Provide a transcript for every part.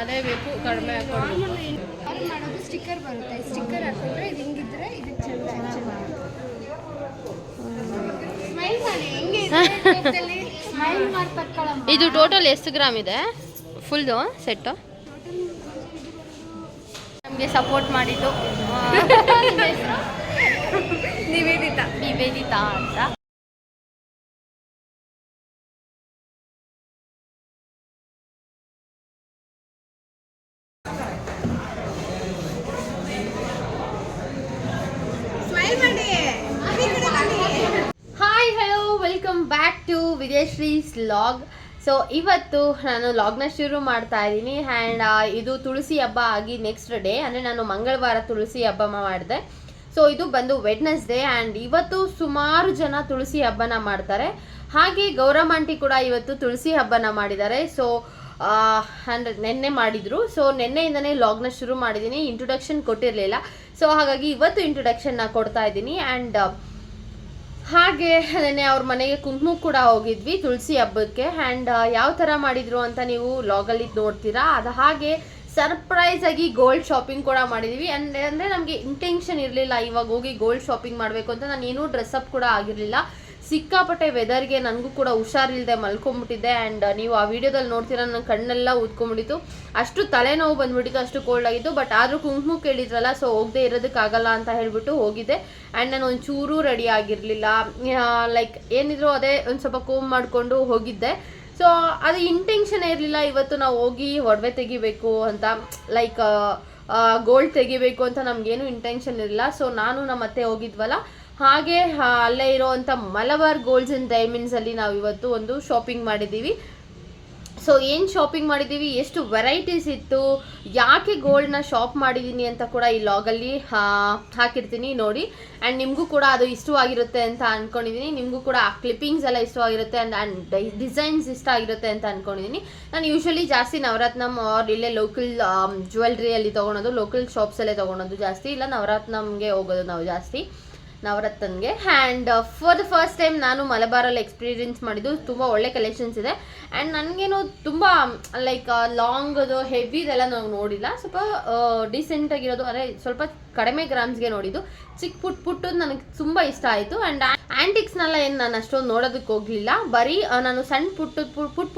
ಅದೇ ಬೇಕು ಕಡಿಮೆ ಹಾಕೊಂಡು ಮಾಡೋದು ಸ್ಟಿಕ್ಕರ್ ಬರುತ್ತೆ. ಸ್ಟಿಕ್ಕರ್ ಹಾಕೊಂಡ್ರೆ ಇದು ಹಿಂಗಿದ್ರೆ ಇದಕ್ಕೆ ಚಂದ. ಸ್ಮೈಲ್ ಮಾಡಿ ಹೆಂಗೆ ಸ್ಮೈಲ್ ಮಾಡಿ ತಕ್ಕೊಳ್ಳೋಣ. ಇದು ಟೋಟಲ್ ಎಷ್ಟು ಗ್ರಾಮ್ ಇದೆ ಫುಲ್ದು ಸೆಟ್ಟು? ನಮಗೆ ಸಪೋರ್ಟ್ ಮಾಡಿದ್ದು ನಿವೇದಿತಾ ಅಂತ. Hi hello welcome back to Vijayashree's vlog. So ಇವತ್ತು ನಾನು ಲಾಗ್ನ ಶುರು ಮಾಡ್ತಾ ಇದ್ದೀನಿ. ಆ್ಯಂಡ್ ಇದು ತುಳಸಿ ಹಬ್ಬ ಆಗಿ ನೆಕ್ಸ್ಟ್ ಡೇ, ಅಂದರೆ ನಾನು ಮಂಗಳವಾರ ತುಳಸಿ ಹಬ್ಬ ಮಾಡಿದೆ. ಸೊ ಇದು ಬಂದು ವೆಡ್ನೆಸ್ಡೇ ಆ್ಯಂಡ್ ಇವತ್ತು ಸುಮಾರು ಜನ ತುಳಸಿ ಹಬ್ಬನ ಮಾಡ್ತಾರೆ. ಹಾಗೆ ಗೌರಮ್ಮ ಆಂಟಿ ಕೂಡ ಇವತ್ತು ತುಳಸಿ ಹಬ್ಬನ ಮಾಡಿದ್ದಾರೆ. ಸೊ ಅಂದರೆ ನೆನ್ನೆ ಮಾಡಿದರು. ಸೊ ನೆನ್ನೆಯಿಂದನೇ ಲಾಗ್ನ ಶುರು ಮಾಡಿದ್ದೀನಿ. ಇಂಟ್ರೊಡಕ್ಷನ್ ಕೊಟ್ಟಿರಲಿಲ್ಲ. ಸೊ ಹಾಗಾಗಿ ಇವತ್ತು ಇಂಟ್ರೊಡಕ್ಷನ್ನ ಕೊಡ್ತಾ ಇದ್ದೀನಿ. ಆ್ಯಂಡ್ ಹಾಗೆ ನೆನ್ನೆ ಅವ್ರ ಮನೆಗೆ ಕುಂಕುಮ ಕೂಡ ಹೋಗಿದ್ವಿ ತುಳಸಿ ಹಬ್ಬಕ್ಕೆ. ಆ್ಯಂಡ್ ಯಾವ ಥರ ಮಾಡಿದರು ಅಂತ ನೀವು ಲಾಗಲ್ಲಿ ನೋಡ್ತೀರಾ. ಅದು ಹಾಗೆ ಸರ್ಪ್ರೈಸ್ ಆಗಿ ಗೋಲ್ಡ್ ಶಾಪಿಂಗ್ ಕೂಡ ಮಾಡಿದ್ವಿ. ಅಂದರೆ ನಮಗೆ ಇಂಟೆನ್ಷನ್ ಇರಲಿಲ್ಲ ಇವಾಗ ಹೋಗಿ ಗೋಲ್ಡ್ ಶಾಪಿಂಗ್ ಮಾಡಬೇಕು ಅಂತ. ನಾನು ಏನೂ ಡ್ರೆಸ್ಅಪ್ ಕೂಡ ಆಗಿರಲಿಲ್ಲ. ಸಿಕ್ಕಾಪಟ್ಟೆ ವೆದರ್ಗೆ ನನಗೂ ಕೂಡ ಹುಷಾರಿಲ್ಲದೆ ಮಲ್ಕೊಂಬಿಟ್ಟಿದ್ದೆ. ಆ್ಯಂಡ್ ನೀವು ಆ ವಿಡಿಯೋದಲ್ಲಿ ನೋಡ್ತೀರಾ ನನ್ನ ಕಣ್ಣೆಲ್ಲ ಊದ್ಕೊಂಬಿಟ್ಟಿತ್ತು. ಅಷ್ಟು ತಲೆನೋವು ಬಂದ್ಬಿಟ್ಟಿತ್ತು, ಅಷ್ಟು ಕೋಲ್ಡ್ ಆಗಿತ್ತು. ಬಟ್ ಆದರೂ ಕುಂಕುಮ ಕೇಳಿದ್ರಲ್ಲ, ಸೊ ಹೋಗದೆ ಇರೋದಕ್ಕಾಗಲ್ಲ ಅಂತ ಹೇಳ್ಬಿಟ್ಟು ಹೋಗಿದ್ದೆ. ಆ್ಯಂಡ್ ನಾನು ಒಂಚೂರು ರೆಡಿ ಆಗಿರಲಿಲ್ಲ. ಲೈಕ್ ಏನಿದ್ರು ಅದೇ ಒಂದು ಸ್ವಲ್ಪ ಕೋಮ್ ಮಾಡಿಕೊಂಡು ಹೋಗಿದ್ದೆ. ಸೊ ಅದು ಇಂಟೆನ್ಷನ್ ಇರಲಿಲ್ಲ ಇವತ್ತು ನಾವು ಹೋಗಿ ಒಡವೆ ತೆಗಿಬೇಕು ಅಂತ, ಲೈಕ್ ಗೋಲ್ಡ್ ತೆಗಿಬೇಕು ಅಂತ ನಮಗೇನು ಇಂಟೆನ್ಷನ್ ಇರಲಿಲ್ಲ. ಸೊ ನಾನು ನಮ್ಮ ಅತ್ತೆ ಹೋಗಿದ್ವಲ್ಲ, ಹಾಗೆ ಅಲ್ಲೇ ಇರೋವಂಥ ಮಲಬಾರ್ ಗೋಲ್ಡ್ಸ್ ಆ್ಯಂಡ್ ಡೈಮಂಡ್ಸಲ್ಲಿ ನಾವು ಇವತ್ತು ಒಂದು ಶಾಪಿಂಗ್ ಮಾಡಿದ್ದೀವಿ. ಸೊ ಏನು ಶಾಪಿಂಗ್ ಮಾಡಿದ್ದೀವಿ, ಎಷ್ಟು ವೆರೈಟೀಸ್ ಇತ್ತು, ಯಾಕೆ ಗೋಲ್ಡ್ನ ಶಾಪ್ ಮಾಡಿದ್ದೀನಿ ಅಂತ ಕೂಡ ಈ ಲಾಗಲ್ಲಿ ಹಾಕಿರ್ತೀನಿ ನೋಡಿ. ಆ್ಯಂಡ್ ನಿಮಗೂ ಕೂಡ ಅದು ಇಷ್ಟವಾಗಿರುತ್ತೆ ಅಂತ ಅಂದ್ಕೊಂಡಿದ್ದೀನಿ. ನಿಮಗೂ ಕೂಡ ಆ ಕ್ಲಿಪ್ಪಿಂಗ್ಸ್ ಎಲ್ಲ ಇಷ್ಟವಾಗಿರುತ್ತೆ ಆ್ಯಂಡ್ ಡಿಸೈನ್ಸ್ ಇಷ್ಟ ಆಗಿರುತ್ತೆ ಅಂತ ಅಂದ್ಕೊಂಡಿದ್ದೀನಿ. ನಾನು ಯೂಶ್ವಲಿ ಜಾಸ್ತಿ ನವರತ್ನಂ ಆರ್ ಇಲ್ಲೇ ಲೋಕಲ್ ಜ್ಯುವೆಲ್ರಿಯಲ್ಲಿ ತೊಗೊಳೋದು, ಲೋಕಲ್ ಶಾಪ್ಸಲ್ಲೇ ತೊಗೊಳೋದು ಜಾಸ್ತಿ. ಇಲ್ಲ ನವರತ್ನಂಗೆ ಹೋಗೋದು ನಾವು ಜಾಸ್ತಿ, ನವರತ್ನಗೆ. And for the first time ನಾನು ಮಲಬಾರಲ್ಲಿ ಎಕ್ಸ್ಪೀರಿಯನ್ಸ್ ಮಾಡಿದ್ದು. ತುಂಬ ಒಳ್ಳೆ ಕಲೆಕ್ಷನ್ಸ್ ಇದೆ. ಆ್ಯಂಡ್ ನನಗೇನು ತುಂಬ ಲೈಕ್ ಲಾಂಗದು ಹೆವಿದೆಲ್ಲ ನಾವು ನೋಡಿಲ್ಲ. ಸ್ವಲ್ಪ ಡಿಸೆಂಟಾಗಿರೋದು, ಅಂದರೆ ಸ್ವಲ್ಪ ಕಡಿಮೆ ಗ್ರಾಮ್ಸ್ಗೆ ನೋಡಿದ್ದು. ಚಿಕ್ಕ ಪುಟ್ಟದ್ದು ನನಗೆ ತುಂಬ ಇಷ್ಟ ಆಯಿತು. ಆ್ಯಂಡ್ ಆ್ಯಂಟಿಕ್ಸ್ನೆಲ್ಲ ಏನು ನಾನು ಅಷ್ಟೊಂದು ನೋಡೋದಕ್ಕೆ ಹೋಗಲಿಲ್ಲ. ಬರೀ ನಾನು ಸಣ್ಣ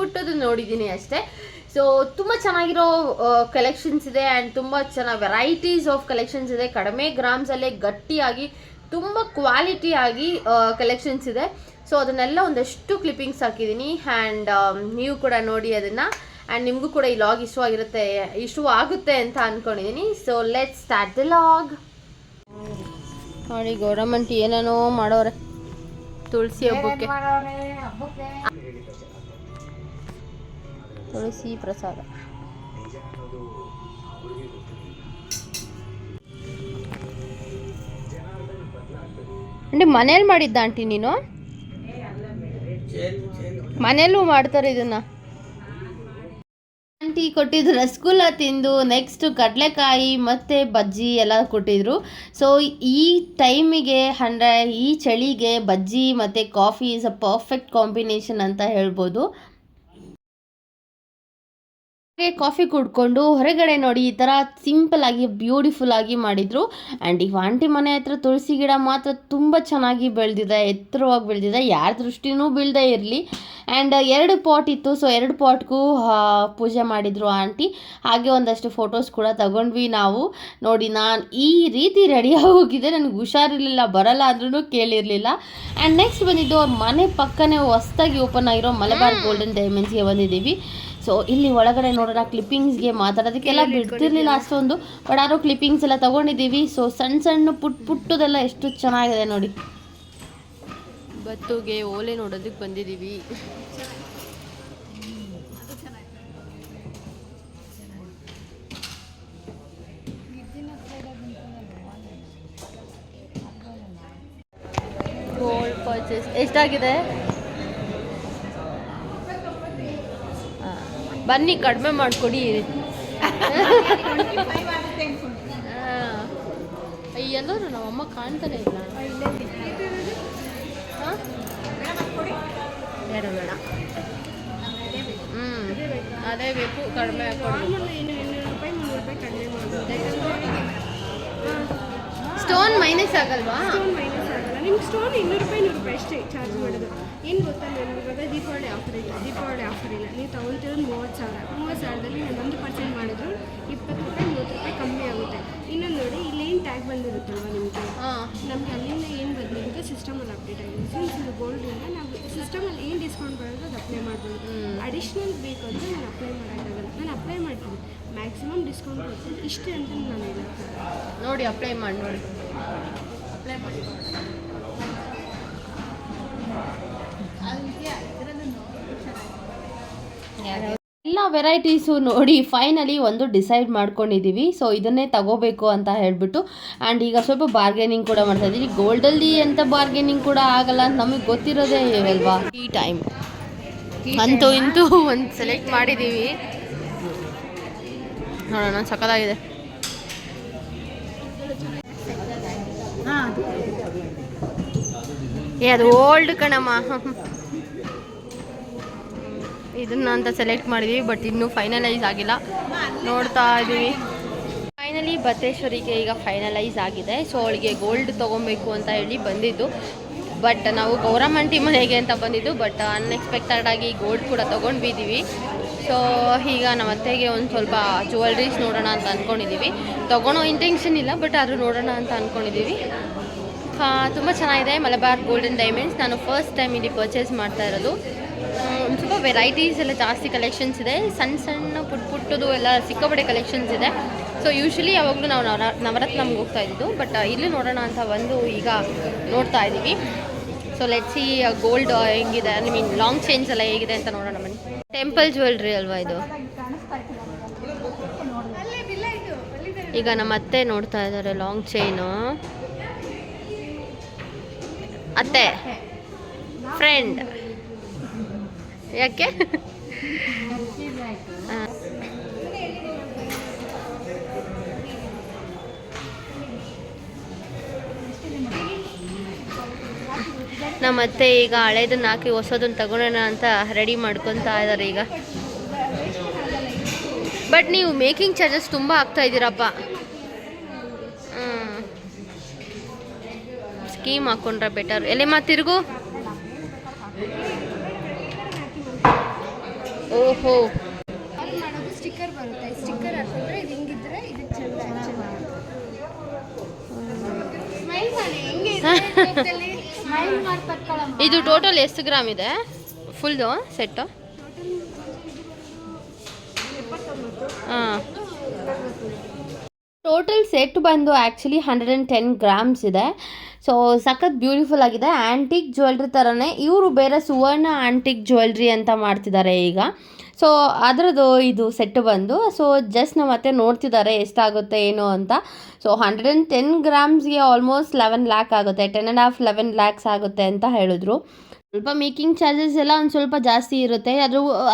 ಪುಟ್ಟದ್ದು ನೋಡಿದ್ದೀನಿ ಅಷ್ಟೇ. ಸೊ ತುಂಬ ಚೆನ್ನಾಗಿರೋ ಕಲೆಕ್ಷನ್ಸ್ ಇದೆ. ಆ್ಯಂಡ್ ತುಂಬ ಚೆನ್ನಾಗಿ ವೆರೈಟೀಸ್ ಆಫ್ ಕಲೆಕ್ಷನ್ಸ್ ಇದೆ. ಕಡಿಮೆ ಗ್ರಾಮ್ಸಲ್ಲೇ ಗಟ್ಟಿಯಾಗಿ ತುಂಬ ಕ್ವಾಲಿಟಿಯಾಗಿ ಕಲೆಕ್ಷನ್ಸ್ ಇದೆ. ಸೊ ಅದನ್ನೆಲ್ಲ ಒಂದಷ್ಟು ಕ್ಲಿಪ್ಪಿಂಗ್ಸ್ ಹಾಕಿದ್ದೀನಿ. ಆ್ಯಂಡ್ ನೀವು ಕೂಡ ನೋಡಿ ಅದನ್ನು. ಆ್ಯಂಡ್ ನಿಮಗೂ ಕೂಡ ಈ ಲಾಗ್ ಇಷ್ಟವಾಗುತ್ತೆ ಅಂತ ಅಂದ್ಕೊಂಡಿದ್ದೀನಿ. So let's start the log. ನೋಡಿ ಗೌರಮ್ಮ ಆಂಟಿ ಏನೇನೋ ಮಾಡೋರೆ ತುಳಸಿ ಹಬ್ಬಕ್ಕೆ. ತುಳಸಿ ಪ್ರಸಾದ. ಆಂಟಿ ಮನೇಲಿ ಮಾಡಿದ್ದ ಆಂಟಿ ನೀನು? ಮನೆಯಲ್ಲೂ ಮಾಡ್ತಾರೆ ಇದನ್ನ. ಆಂಟಿ ಕೊಟ್ಟಿದ್ದು ರಸಗುಲ್ಲ ತಿಂದು ನೆಕ್ಸ್ಟ್ ಕಡಲೆಕಾಯಿ ಮತ್ತು ಬಜ್ಜಿ ಎಲ್ಲ ಕೊಟ್ಟಿದ್ರು. ಸೊ ಈ ಟೈಮಿಗೆ ಅಂದರೆ ಈ ಚಳಿಗೆ ಬಜ್ಜಿ ಮತ್ತು coffee is a perfect combination ಅಂತ ಹೇಳ್ಬೋದು. ಕಾಫಿ ಕುಡ್ಕೊಂಡು ಹೊರಗಡೆ ನೋಡಿ ಈ ಥರ ಸಿಂಪಲ್ ಆಗಿ ಬ್ಯೂಟಿಫುಲ್ ಆಗಿ ಮಾಡಿದರು. ಆ್ಯಂಡ್ ಈ ಆಂಟಿ ಮನೆ ಹತ್ರ ತುಳಸಿ ಗಿಡ ಮಾತ್ರ ತುಂಬ ಚೆನ್ನಾಗಿ ಬೆಳೆದಿದೆ, ಎತ್ತರವಾಗಿ ಬೆಳೆದಿದೆ, ಯಾರ ದೃಷ್ಟಿನೂ ಬೀಳದೇ ಇರಲಿ. ಆ್ಯಂಡ್ 2 ಪಾಟ್ ಇತ್ತು. ಸೊ 2 ಪಾಟ್ಗೂ ಪೂಜೆ ಮಾಡಿದರು ಆಂಟಿ. ಹಾಗೆ ಒಂದಷ್ಟು ಫೋಟೋಸ್ ಕೂಡ ತಗೊಂಡ್ವಿ ನಾವು. ನೋಡಿ ನಾನು ಈ ರೀತಿ ರೆಡಿಯಾಗಿ ಹೋಗಿದ್ದೆ, ನನಗೆ ಹುಷಾರಿರಲಿಲ್ಲ, ಬರಲ್ಲ ಅಂದ್ರೂ ಕೇಳಿರಲಿಲ್ಲ. ಆ್ಯಂಡ್ ನೆಕ್ಸ್ಟ್ ಬಂದಿದ್ದು ಅವ್ರ ಮನೆ ಪಕ್ಕನೇ ಹೊಸ್ದಾಗಿ ಓಪನ್ ಆಗಿರೋ ಮಲಬಾರ್ ಗೋಲ್ಡನ್ ಡೈಮಂಡ್ಸ್ಗೆ ಬಂದಿದ್ದೀವಿ. ಸೊ ಇಲ್ಲಿ ಒಳಗಡೆ ನೋಡೋಣ, ಕ್ಲಿಪ್ಪಿಂಗ್ಸ್ಗೆ ಮಾತಾಡೋದಕ್ಕೆಲ್ಲ ಬಿಡ್ತಿರ್ಲಿಲ್ಲ ಅಷ್ಟೊಂದು, ಬಟ್ ಆದರೂ ಕ್ಲಿಪ್ಪಿಂಗ್ಸ್ ಎಲ್ಲ ತೊಗೊಂಡಿದ್ದೀವಿ. ಸೊ ಸಣ್ಣ ಪುಟ್ಟದೆಲ್ಲ ಎಷ್ಟು ಚೆನ್ನಾಗಿದೆ ನೋಡಿ. ಬತ್ತುಗೆ ಓಲೆ ನೋಡೋದಕ್ಕೆ ಬಂದಿದ್ದೀವಿ. ಗೋಲ್ಡ್ ಪರ್ಚೇಸ್ ಎಷ್ಟಾಗಿದೆ? ಬನ್ನಿ ಕಡಿಮೆ ಮಾಡಿಕೊಡಿ. ಎಲ್ಲರೂ ನಮ್ಮಮ್ಮ ಕಾಣ್ತಾನೆ ಇಲ್ಲ. ಬೇಡ ಅದೇ ಬೇಕು, ಕಡಿಮೆ ನಾರ್ಮಲ್ ಏನು 200 ರೂಪಾಯಿ 300 ರೂಪಾಯಿ ಕಡಿಮೆ ಮಾಡ್ಬೋದು. ಯಾಕಂದರೆ ಸ್ಟೋನ್ ಮೈನಸ್ ಆಗಲ್ವಾ? ಸ್ಟೋನ್ ಮೈನಸ್ ಆಗಲ್ಲ. ನಿಮ್ಗೆ ಸ್ಟೋನ್ 200 ರೂಪಾಯಿ 100 ರೂಪಾಯಿ ಅಷ್ಟೇ ಚಾರ್ಜ್ ಮಾಡೋದು. ಏನು ಗೊತ್ತಾ, ನಾನು ಇವಾಗ ದೀಪಾವಳಿ ಆಫರ್ ಇಲ್ಲ, ನೀವು ತೊಗೊಳ್ತಿರೋದು 30,000 ನಾನು 1% ಮಾಡಿದ್ರು 20 ರೂಪಾಯಿ 30 ರೂಪಾಯಿ ಕಮ್ಮಿ ಆಗುತ್ತೆ. ಇನ್ನೊಂದು ನೋಡಿ, ಇಲ್ಲೇನು ಟ್ಯಾಗ್ ಬಂದಿರುತ್ತಲ್ವ ನಿಮಗೆ, ನಮಗೆ ಅಲ್ಲಿಂದ ಏನು ಬಂದಿರುತ್ತೆ ಸಿಸ್ಟಮಲ್ಲಿ ಅಪ್ಡೇಟ್ ಆಗಿದೆ. ಸಿನ್ಸ್ ಇದು ಗೋಲ್ಡಿಂದ ನಾವು ಸಿಸ್ಟಮಲ್ಲಿ ಏನು ಡಿಸ್ಕೌಂಟ್ ಬರೋದು ಅದು ಅಪ್ಲೈ ಮಾಡ್ಬೋದು. ಅಡಿಷ್ನಲ್ ಬೇಕು ಅಂದರೆ ನಾನು ಅಪ್ಲೈ ಮಾಡೋಕ್ಕಾಗಲ್ಲ. ನಾನು ಅಪ್ಲೈ ಮಾಡ್ತೀನಿ, ಮ್ಯಾಕ್ಸಿಮಮ್ ಡಿಸ್ಕೌಂಟ್ ಕೊಡ್ತೀನಿ ಇಷ್ಟೇ ಅಂತ ನಾನು ಹೇಳಕ್ಕೆ. ನೋಡಿ ಅಪ್ಲೈ ಮಾಡಿ, ನೋಡಿ ಅಪ್ಲೈ ಮಾಡಿ. ಎಲ್ಲ ವೆರೈಟೀಸು ನೋಡಿ ಫೈನಲಿ ಒಂದು ಡಿಸೈಡ್ ಮಾಡ್ಕೊಂಡಿದ್ದೀವಿ. ಸೊ ಇದನ್ನೇ ತಗೋಬೇಕು ಅಂತ ಹೇಳಿಬಿಟ್ಟು. ಆ್ಯಂಡ್ ಈಗ ಸ್ವಲ್ಪ ಬಾರ್ಗೇನಿಂಗ್ ಕೂಡ ಮಾಡ್ತಾ ಇದ್ದೀವಿ. ಗೋಲ್ಡಲ್ಲಿ ಎಂಥ ಬಾರ್ಗೇನಿಂಗ್ ಕೂಡ ಆಗಲ್ಲ ಅಂತ ನಮಗೆ ಗೊತ್ತಿರೋದೇ ಅಲ್ವಾ. ಈ ಟೈಮ್ ಅಂತೂ ಇಂತೂ ಒಂದು ಸೆಲೆಕ್ಟ್ ಮಾಡಿದ್ದೀವಿ, ನೋಡೋಣ. ಸಖತ್ತಾಗಿದೆ. ಅದು ಓಲ್ಡ್ ಕಣಮ್ಮ. ಇದನ್ನ ಅಂತ ಸೆಲೆಕ್ಟ್ ಮಾಡಿದ್ದೀವಿ, ಬಟ್ ಇನ್ನೂ ಫೈನಲೈಸ್ ಆಗಿಲ್ಲ, ನೋಡ್ತಾ ಇದ್ದೀವಿ. ಫೈನಲಿ ಬತ್ತೇಶ್ವರಿಗೆ ಈಗ ಫೈನಲೈಸ್ ಆಗಿದೆ. ಸೊ ಅವಳಿಗೆ ಗೋಲ್ಡ್ ತೊಗೊಬೇಕು ಅಂತ ಹೇಳಿ ಬಂದಿದ್ದು, ಬಟ್ ನಾವು ಗೌರಮ್ಮಂಟಿ ಮನೆಗೆ ಅಂತ ಬಂದಿದ್ದು, ಬಟ್ ಅನ್ಎಕ್ಸ್ಪೆಕ್ಟೆಡ್ ಆಗಿ ಗೋಲ್ಡ್ ಕೂಡ ತೊಗೊಂಡ್ಬಿದ್ದೀವಿ. ಸೊ ಈಗ ನಮ್ಮ ಅತ್ತೆಗೆ ಒಂದು ಸ್ವಲ್ಪ ಜ್ಯುವೆಲ್ರೀಸ್ ನೋಡೋಣ ಅಂತ ಅಂದ್ಕೊಂಡಿದ್ದೀವಿ. ತೊಗೊಳೋ ಇಂಟೆನ್ಷನ್ ಇಲ್ಲ, ಬಟ್ ಆದರೂ ನೋಡೋಣ ಅಂತ ಅಂದ್ಕೊಂಡಿದ್ದೀವಿ. ತುಂಬ ಚೆನ್ನಾಗಿದೆ ಮಲಬಾರ್ ಗೋಲ್ಡನ್ ಡೈಮಂಡ್ಸ್. ನಾನು ಫಸ್ಟ್ ಟೈಮ್ ಇಲ್ಲಿ ಪರ್ಚೇಸ್ ಮಾಡ್ತಾ ಇರೋದು. ಒಂದು ಸ್ವಲ್ಪ ವೆರೈಟೀಸ್ ಎಲ್ಲ ಜಾಸ್ತಿ ಕಲೆಕ್ಷನ್ಸ್ ಇದೆ, ಸಣ್ಣ ಪುಟ್ಟದು ಎಲ್ಲ ಸಿಕ್ಕಾಪಟ್ಟೆ ಕಲೆಕ್ಷನ್ಸ್ ಇದೆ. ಸೊ ಯೂಶ್ವಲಿ ಯಾವಾಗಲೂ ನಾವು ನವರತ್ನಮ್ಗೆ ಹೋಗ್ತಾ ಇದ್ದಿದ್ದು, ಬಟ್ ಇಲ್ಲಿ ನೋಡೋಣ ಅಂತ ಒಂದು ಈಗ ನೋಡ್ತಾ ಇದ್ದೀವಿ. ಸೊ ಲೆಟ್ಸ್ ಸಿ ಗೋಲ್ಡ್ ಹೆಂಗಿದೆ, ಐ ಮೀನ್ ಲಾಂಗ್ ಚೈನ್ಸ್ ಎಲ್ಲ ಹೇಗಿದೆ ಅಂತ ನೋಡೋಣ ಬನ್ನಿ. ಟೆಂಪಲ್ ಜ್ಯುವೆಲ್ರಿ ಅಲ್ವಾ ಇದು. ಈಗ ನಮ್ಮ ಅತ್ತೆ ನೋಡ್ತಾ ಇದ್ದಾರೆ ಲಾಂಗ್ ಚೈನು. ಅತ್ತೆ ಫ್ರೆಂಡ್ ಯಾಕೆ? ನಮ್ಮತ್ತೆ ಈಗ ಹಳೇದನ್ನ ಹಾಕಿ ಹೊಸದನ್ನ ತಗೊಳ್ಳೋಣ ಅಂತ ರೆಡಿ ಮಾಡ್ಕೊತಾ ಇದ್ದಾರೆ ಈಗ. ಬಟ್ ನೀವು ಮೇಕಿಂಗ್ ಚಾರ್ಜಸ್ ತುಂಬ ಆಗ್ತಾ ಇದ್ದೀರಪ್ಪ. ಸ್ಕೀಮ್ ಹಾಕೊಂಡ್ರೆ ಬೆಟರ್. ಎಲೆಮ್ಮ ತಿರುಗು. ಓಹೋ, ಮಾಡೋದು ಸ್ಟಿಕ್ಕರ್ ಬರುತ್ತೆ. ಸ್ಟಿಕ್ಕರ್ ಹಾಕೊಂಡ್ರೆ ಇದು ಹಿಂಗಿದ್ರೆ ಇದಕ್ಕೆ ಚಂದ. ಇದು ಟೋಟಲ್ ಎಷ್ಟು ಗ್ರಾಮ್ ಇದೆ ಫುಲ್ದು ಸೆಟ್ಟು? ಹಾಂ, ಟೋಟಲ್ ಸೆಟ್ ಬಂದು ಆ್ಯಕ್ಚುಲಿ 110 ಗ್ರಾಮ್ಸ್ ಇದೆ. ಸೊ ಸಖತ್ ಬ್ಯೂಟಿಫುಲ್ ಆಗಿದೆ. ಆ್ಯಂಟಿಕ್ ಜ್ಯುವೆಲ್ರಿ ಥರನೇ ಇವರು ಬೇರೆ ಸುವರ್ಣ ಆ್ಯಂಟಿಕ್ ಜ್ಯುವೆಲ್ರಿ ಅಂತ ಮಾಡ್ತಿದ್ದಾರೆ ಈಗ. ಸೊ ಅದರದ್ದು ಇದು ಸೆಟ್ ಬಂದು, ಸೊ ಜಸ್ಟ್ ನಾವು ಮತ್ತೆ ನೋಡ್ತಿದ್ದಾರೆ ಎಷ್ಟಾಗುತ್ತೆ ಏನು ಅಂತ. ಸೊ 110 ಗ್ರಾಮ್ಸ್ಗೆ ಆಲ್ಮೋಸ್ಟ್ 11 ಲ್ಯಾಕ್ ಆಗುತ್ತೆ, 10.5-11 ಲ್ಯಾಕ್ಸ್ ಆಗುತ್ತೆ ಅಂತ ಹೇಳಿದ್ರು. ಸ್ವಲ್ಪ ಮೇಕಿಂಗ್ ಚಾರ್ಜಸ್ ಎಲ್ಲ ಒಂದು ಸ್ವಲ್ಪ ಜಾಸ್ತಿ ಇರುತ್ತೆ.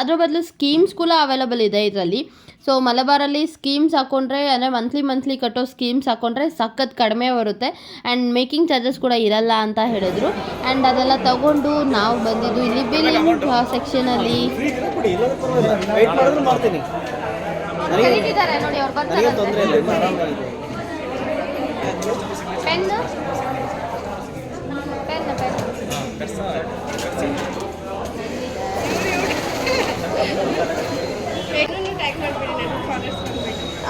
ಅದ್ರ ಬದಲು ಸ್ಕೀಮ್ಸ್ ಕೂಡ ಅವೈಲಬಲ್ ಇದೆ ಇದರಲ್ಲಿ. ಸೊ ಮಲಬಾರಲ್ಲಿ ಸ್ಕೀಮ್ಸ್ ಹಾಕ್ಕೊಂಡ್ರೆ, ಅಂದರೆ ಮಂತ್ಲಿ ಕಟ್ಟೋ ಸ್ಕೀಮ್ಸ್ ಹಾಕ್ಕೊಂಡ್ರೆ ಸಖತ್ ಕಡಿಮೆ ಬರುತ್ತೆ. ಆ್ಯಂಡ್ ಮೇಕಿಂಗ್ ಚಾರ್ಜಸ್ ಕೂಡ ಇರಲ್ಲ ಅಂತ ಹೇಳಿದ್ರು. ಆ್ಯಂಡ್ ಅದೆಲ್ಲ ತಗೊಂಡು ನಾವು ಬಂದಿದ್ದು ಇಲ್ಲಿ ಬಿಲ್ಲಿಂಗ್ ಸೆಕ್ಷನಲ್ಲಿ. ಕರೀತಿದ್ದಾರೆ ನೋಡಿ, ಅವ್ರು ಬರ್ತಾರೆ. ಪೆನ್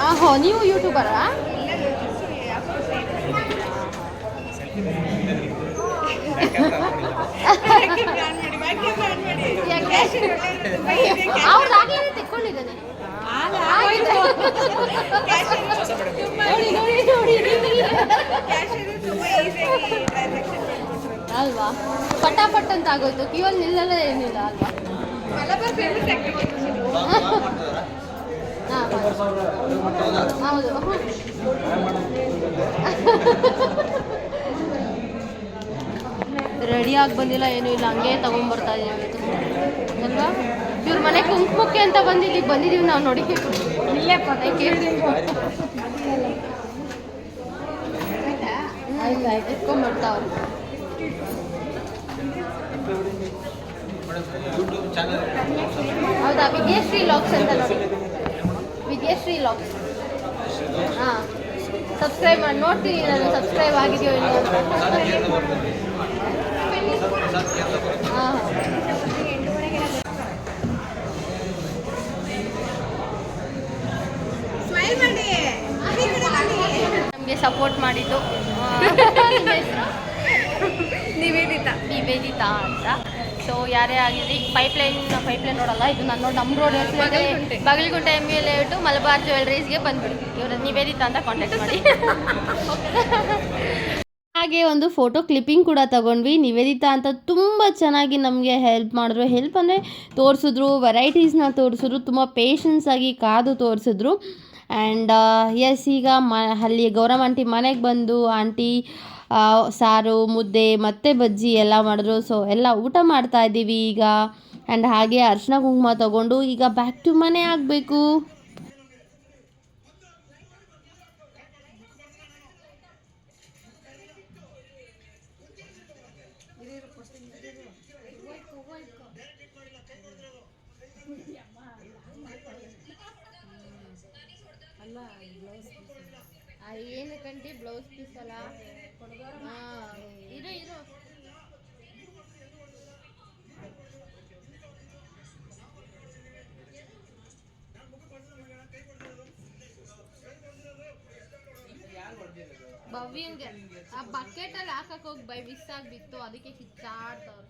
ಆಹೋ, ನೀವು ಯೂಟ್ಯೂಬರಾ? ಅವ್ರು ಆಗ್ಲೇ ತೆಕ್ಕೊಂಡಿದ್ದಾನೆ ಅಲ್ವಾ, ಪಟಾಪಟ್ ಅಂತ ಆಗೋಯ್ತು. ಕ್ಯೂವಲ್ಲಿ ನಿಲ್ಲಲ್ಲ ಏನಿಲ್ಲ ಅಲ್ವಾ. ಹೌದು, ರೆಡಿಯಾಗಿ ಬಂದಿಲ್ಲ, ಏನೂ ಇಲ್ಲ, ಹಂಗೆ ತಗೊಂಡ್ಬರ್ತಾ ಇದ್ದೀವಿ ಅಲ್ವಾ. ಇವ್ರ ಮನೆ ಕುಂಕುಮಕ್ಕೆ ಅಂತ ಬಂದಿದ್ದೀವಿ ನಾವು ನೋಡಿ. ಇಲ್ಲೇ ಪದಕ್ಕೆ ಎತ್ಕೊಂಡ್ಬರ್ತಾವ್ರು. YouTube channel. ಹೌದಾ, ವಿದ್ಯಾಶ್ರೀ ಲಾಗ್ಸ್ ಅಂತ ನೋಡಿ, ವಿದ್ಯಾಶ್ರೀ ಲಾಗ್ಸ್. ಹಾಂ, ಸಬ್ಸ್ಕ್ರೈಬ್ ಮಾಡಿ ನೋಡ್ತೀನಿ ನಾನು, ಸಬ್ಸ್ಕ್ರೈಬ್ ಆಗಿದೆಯೋ ಇಲ್ಲೋ ಅಂತ. ಹಾಂ, ನಮಗೆ ಸಪೋರ್ಟ್ ಮಾಡಿದ್ದು ನಿಮ್ಮ ಹೆಸರು? ನಿವೇದಿತಾ ಅಂತ. ಸೊ ಯಾರೇ ಆಗಿರಲಿ, ಪೈಪ್ಲೈನ್ ನೋಡಲ್ಲ, ಇದು ನಾನು ನೋಡಿ ನಮ್ಮ road Bagalkot MUL layout Malabar ಜ್ಯುವೆಲ್ರೀಸ್ಗೆ ಬಂದ್ಬಿಡಿ, ಇವರು ನಿವೇದಿತಾ ಅಂತ ಕಾಂಟ್ಯಾಕ್ಟ್ ಮಾಡಿ. ಹಾಗೆ ಒಂದು ಫೋಟೋ ಕ್ಲಿಪ್ಪಿಂಗ್ ಕೂಡ ತಗೊಂಡ್ವಿ. ನಿವೇದಿತಾ ಅಂತ ತುಂಬ ಚೆನ್ನಾಗಿ ನಮಗೆ ಹೆಲ್ಪ್ ಮಾಡಿದ್ರು. ಹೆಲ್ಪ್ ಅಂದರೆ ತೋರಿಸಿದ್ರು, ವೆರೈಟೀಸ್ನ ತೋರಿಸಿದ್ರು, ತುಂಬ ಪೇಷನ್ಸ್ ಆಗಿ ಕಾದು ತೋರಿಸಿದ್ರು. ಆ್ಯಂಡ್ ಎಸ್, ಈಗ ಅಲ್ಲಿ ಗೌರಮ್ಮ ಆಂಟಿ ಮನೆಗೆ ಬಂದು ಆಂಟಿ ಸಾರು, ಮುದ್ದೆ ಮತ್ತು ಬಜ್ಜಿ ಎಲ್ಲ ಮಾಡಿದ್ರು. ಸೊ ಎಲ್ಲ ಊಟ ಮಾಡ್ತಾ ಇದ್ದೀವಿ ಈಗ. ಆ್ಯಂಡ್ ಹಾಗೆ ಅರಿಶಿನ ಕುಂಕುಮ ತಗೊಂಡು ಈಗ ಬ್ಯಾಕ್ ಟು ಮನೆ ಆಗಬೇಕು. ಏನಕ್ಕಂಟಿ ಬ್ಲೌಸ್ ಪೀಸ್ ಅಲ್ಲ, ಇರು ಭವ್ಯಂಗೆ ಆ ಬಕೆಟಲ್ಲಿ ಹಾಕಕ್ಕೆ ಹೋಗಿ ಮಿಸ್ ಆಗಿಬಿತ್ತು, ಅದಕ್ಕೆ ಕಿಚ್ಚಾಡ್ತವ್ರು.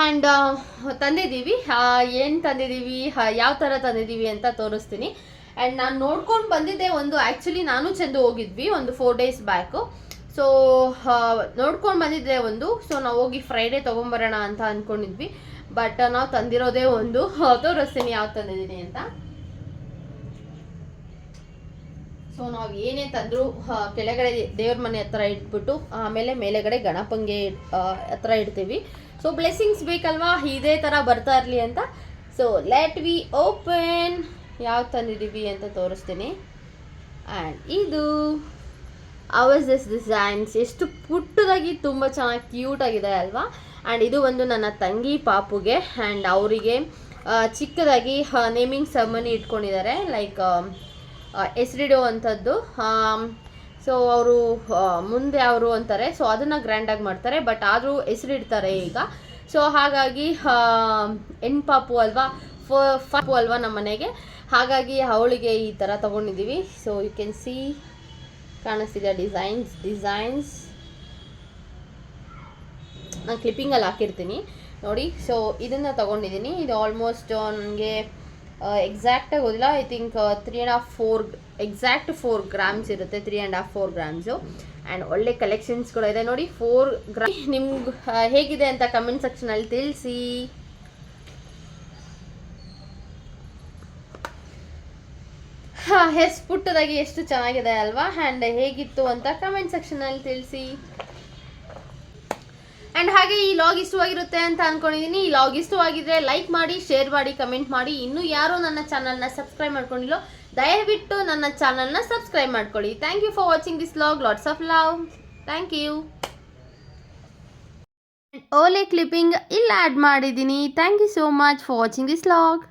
ಆ್ಯಂಡ್ ತಂದಿದ್ದೀವಿ, ಏನು ತಂದಿದ್ದೀವಿ, ಯಾವ ಥರ ತಂದಿದ್ದೀವಿ ಅಂತ ತೋರಿಸ್ತೀನಿ. ಆ್ಯಂಡ್ ನಾನು ನೋಡ್ಕೊಂಡು ಬಂದಿದ್ದೆ ಒಂದು, ಆ್ಯಕ್ಚುಲಿ ನಾನು ಚಂದು ಹೋಗಿದ್ವಿ ಒಂದು 4 days ಬ್ಯಾಕು. ಸೊ ನೋಡ್ಕೊಂಡು ಬಂದಿದ್ದೆ ಒಂದು. ಸೊ ನಾವು ಹೋಗಿ ಫ್ರೈಡೇ ತೊಗೊಂಬರೋಣ ಅಂತ ಅಂದ್ಕೊಂಡಿದ್ವಿ. ಬಟ್ ನಾವು ತಂದಿರೋದೇ ಒಂದು, ತೋರಿಸ್ತೀನಿ ಯಾವ ತಂದಿದ್ದೀನಿ ಅಂತ. ಸೊ ನಾವು ಏನೇ ತಂದರೂ ಕೆಳಗಡೆ ದೇವ್ರ ಮನೆ ಹತ್ರ ಇಟ್ಬಿಟ್ಟು ಆಮೇಲೆ ಮೇಲೆಗಡೆ ಗಣಪಂಗೆ ಹತ್ರ ಇಡ್ತೀವಿ. ಸೊ ಬ್ಲೆಸ್ಸಿಂಗ್ಸ್ ಬೇಕಲ್ವಾ, ಇದೇ ಥರ ಬರ್ತಾ ಇರಲಿ ಅಂತ. ಸೊ ಲೆಟ್ ವಿ ಓಪನ್, ಯಾವ ತಂದಿದ್ದೀವಿ ಅಂತ ತೋರಿಸ್ತೀನಿ. ಆ್ಯಂಡ್ ಇದು ಅವರ್ಸ್ ದಿಸ್ ಡಿಸೈನ್ಸ್, ಎಷ್ಟು ಪುಟ್ಟದಾಗಿ ತುಂಬ ಚೆನ್ನಾಗಿ ಕ್ಯೂಟಾಗಿದೆ ಅಲ್ವಾ. ಆ್ಯಂಡ್ ಇದು ಒಂದು ನನ್ನ ತಂಗಿ ಪಾಪುಗೆ, ಆ್ಯಂಡ್ ಅವರಿಗೆ ಚಿಕ್ಕದಾಗಿ ನೇಮಿಂಗ್ ಸೆರೆಮನಿ ಇಟ್ಕೊಂಡಿದ್ದಾರೆ, ಲೈಕ್ ಹೆಸರಿಡೋ ಅಂಥದ್ದು. ಸೊ ಅವರು ಮುಂದೆ ಅವರು ಅಂತಾರೆ, ಸೊ ಅದನ್ನು ಗ್ರ್ಯಾಂಡಾಗಿ ಮಾಡ್ತಾರೆ, ಬಟ್ ಆದರೂ ಹೆಸರಿಡ್ತಾರೆ ಈಗ. ಸೊ ಹಾಗಾಗಿ ಹೆಣ್ಪಾಪು ಅಲ್ವಾ, ಪಾಪು ಅಲ್ವಾ ನಮ್ಮ ಮನೆಗೆ, ಹಾಗಾಗಿ ಅವಳಿಗೆ ಈ ಥರ ತೊಗೊಂಡಿದ್ದೀವಿ. ಸೊ ಯು ಕ್ಯಾನ್ ಸಿ, ಕಾಣಿಸ್ತಿದೆ ಡಿಸೈನ್ಸ್ ನಾನು ಕ್ಲಿಪ್ಪಿಂಗಲ್ಲಿ ಹಾಕಿರ್ತೀನಿ ನೋಡಿ. ಸೊ ಇದನ್ನು ತೊಗೊಂಡಿದ್ದೀನಿ. ಇದು ಆಲ್ಮೋಸ್ಟ್ ನನಗೆ ಎಕ್ಸಾಕ್ಟಾಗಿ ಓದಿಲ್ಲ, ಐ ಥಿಂಕ್ 3.5-4 ಎಕ್ಸಾಕ್ಟ್ 4 grams ಇರುತ್ತೆ, 3.5-4 grams. ಆ್ಯಂಡ್ ಒಳ್ಳೆ ಕಲೆಕ್ಷನ್ಸ್ ಕೂಡ ಇದೆ ನೋಡಿ. 4 grams ನಿಮ್ಗೆ ಹೇಗಿದೆ ಅಂತ ಕಮೆಂಟ್ ಸೆಕ್ಷನಲ್ಲಿ ತಿಳಿಸಿ. ಎಷ್ಟು ಪುಟ್ಟದಾಗಿ ಎಷ್ಟು ಚೆನ್ನಾಗಿದೆ ಅಲ್ವಾ. ಆ್ಯಂಡ್ ಹೇಗಿತ್ತು ಅಂತ ಕಮೆಂಟ್ ಸೆಕ್ಷನಲ್ಲಿ ತಿಳಿಸಿ. ಆ್ಯಂಡ್ ಹಾಗೆ ಈ ಲಾಗ್ ಇಷ್ಟವಾಗಿರುತ್ತೆ ಅಂತ ಅಂದ್ಕೊಂಡಿದ್ದೀನಿ. ಈ ಲಾಗ್ ಇಷ್ಟವಾಗಿದ್ದರೆ ಲೈಕ್ ಮಾಡಿ, ಶೇರ್ ಮಾಡಿ, ಕಮೆಂಟ್ ಮಾಡಿ. ಇನ್ನೂ ಯಾರೂ ನನ್ನ ಚಾನಲ್ನ ಸಬ್ಸ್ಕ್ರೈಬ್ ಮಾಡ್ಕೊಂಡಿಲ್ಲೋ ದಯವಿಟ್ಟು ನನ್ನ ಚಾನಲ್ನ ಸಬ್ಸ್ಕ್ರೈಬ್ ಮಾಡ್ಕೊಳ್ಳಿ. Thank you for watching this vlog. Lots of love. Thank you. ಓಲೆ ಕ್ಲಿಪ್ಪಿಂಗ್ ಇಲ್ಲಿ ಆ್ಯಡ್ ಮಾಡಿದ್ದೀನಿ. Thank you so much for watching this log.